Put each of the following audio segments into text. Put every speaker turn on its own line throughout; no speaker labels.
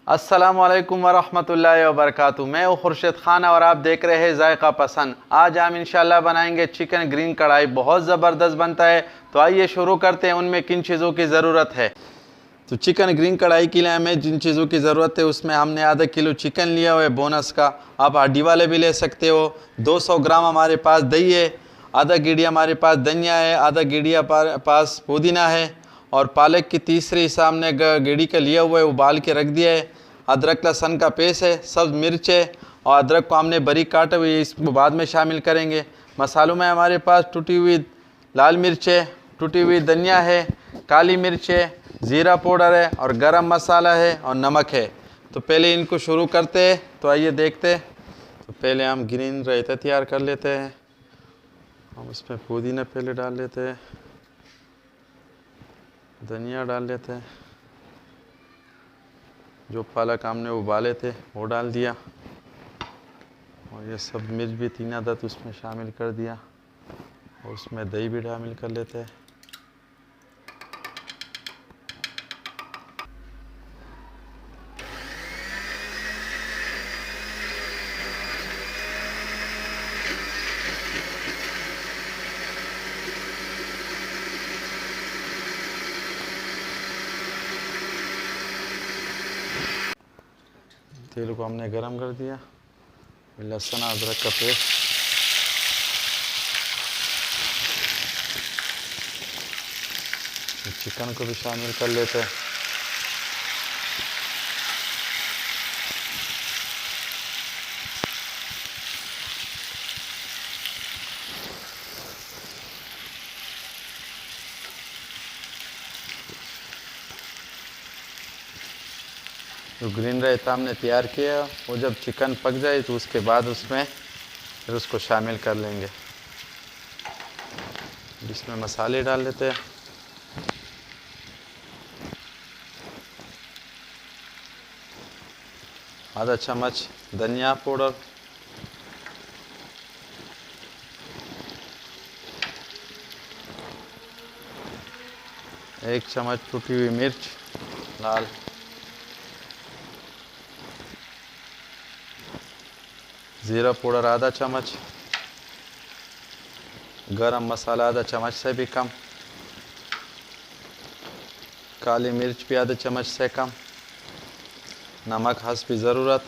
अस्सलामुअलैकुम वरहमतुल्लाहि वबरकातुहू। मैं हूँ खुर्शीद खान और आप देख रहे हैं ज़ायक़ा पसंद। आज हम इंशाल्लाह बनाएंगे चिकन ग्रीन कढ़ाई। बहुत ज़बरदस्त बनता है। तो आइए शुरू करते हैं। उनमें किन चीज़ों की ज़रूरत है। तो चिकन ग्रीन कढ़ाई के लिए हमें जिन चीज़ों की ज़रूरत है उसमें हमने आधा किलो चिकन लिया हुआ है बोनस का, आप हड्डी वाले भी ले सकते हो। 200 ग्राम हमारे पास दही है, आधा गिड़ी हमारे पास धनिया है, आधा गिड़ी पास पुदीना है और पालक की तीसरे हिस्सा हमने गिड़ी का लिया हुआ है, उबाल के रख दिया है। अदरक लहसुन का पेस्ट है, सब्ज़ मिर्च है और अदरक को हमने बारीक काटा हुआ है, इसको बाद में शामिल करेंगे। मसालों में हमारे पास टूटी हुई लाल मिर्च है, टूटी हुई धनिया है, काली मिर्च है, ज़ीरा पाउडर है और गरम मसाला है और नमक है। तो पहले इनको शुरू करते हैं। तो आइए देखते हैं। तो पहले हम ग्रीन रायता तैयार कर लेते हैं। हम उसमें पुदीना पहले डाल लेते हैं, धनिया डाल लेते हैं, जो पालक हमने उबाले थे वो डाल दिया और ये सब मिर्च भी 3 अदद उसमें शामिल कर दिया और उसमें दही भी शामिल कर लेते हैं। तेल को हमने गरम कर दिया, लहसुन अदरक का पेस्ट, चिकन को भी शामिल कर लेते हैं। जो ग्रीन रायता हमने तैयार किया वो जब चिकन पक जाए तो उसके बाद उसमें फिर उसको शामिल कर लेंगे। इसमें मसाले डाल लेते हैं। आधा चम्मच धनिया पाउडर, एक चम्मच टूटी हुई मिर्च लाल, ज़ीरा पाउडर आधा चम्मच, गरम मसाला आधा चम्मच से भी कम, काली मिर्च भी आधा चम्मच से कम, नमक हस्ब ज़रूरत,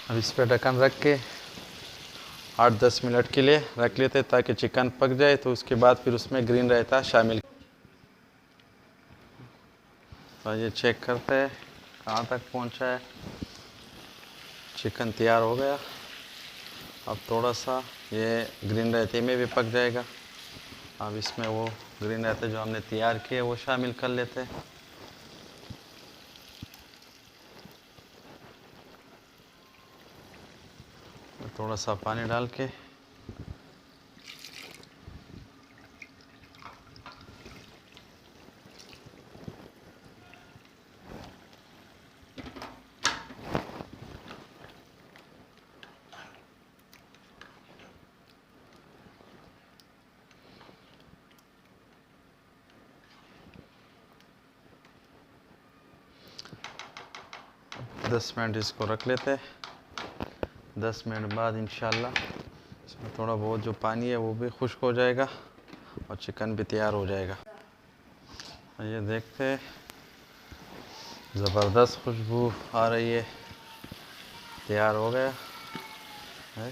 अब इस पर ढक्कन रख के 8-10 मिनट के लिए रख लेते हैं ताकि चिकन पक जाए। तो उसके बाद फिर उसमें ग्रीन रायता शामिल। तो ये चेक करते हैं कहाँ तक पहुँचा है। चिकन तैयार हो गया। अब थोड़ा सा ये ग्रीन रायते में भी पक जाएगा। अब इसमें वो ग्रीन रायता जो हमने तैयार किया वो शामिल कर लेते हैं। थोड़ा सा पानी डाल के दस मिनट इसको रख लेते हैं। 10 मिनट बाद इंशाल्लाह इसमें थोड़ा बहुत जो पानी है वो भी खुश्क हो जाएगा और चिकन भी तैयार हो जाएगा। ये देखते हैं ज़बरदस्त खुशबू आ रही है, तैयार हो गया है।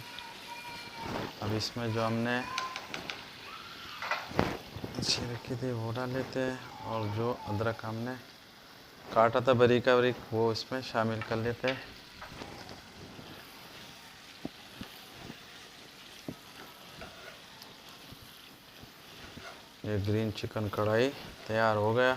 अब इसमें जो हमने अच्छी रखी थी वो डाल लेते हैं और जो अदरक हमने काटा था बारीक बारीक वो इसमें शामिल कर लेते हैं। ये ग्रीन चिकन कढ़ाई तैयार हो गया।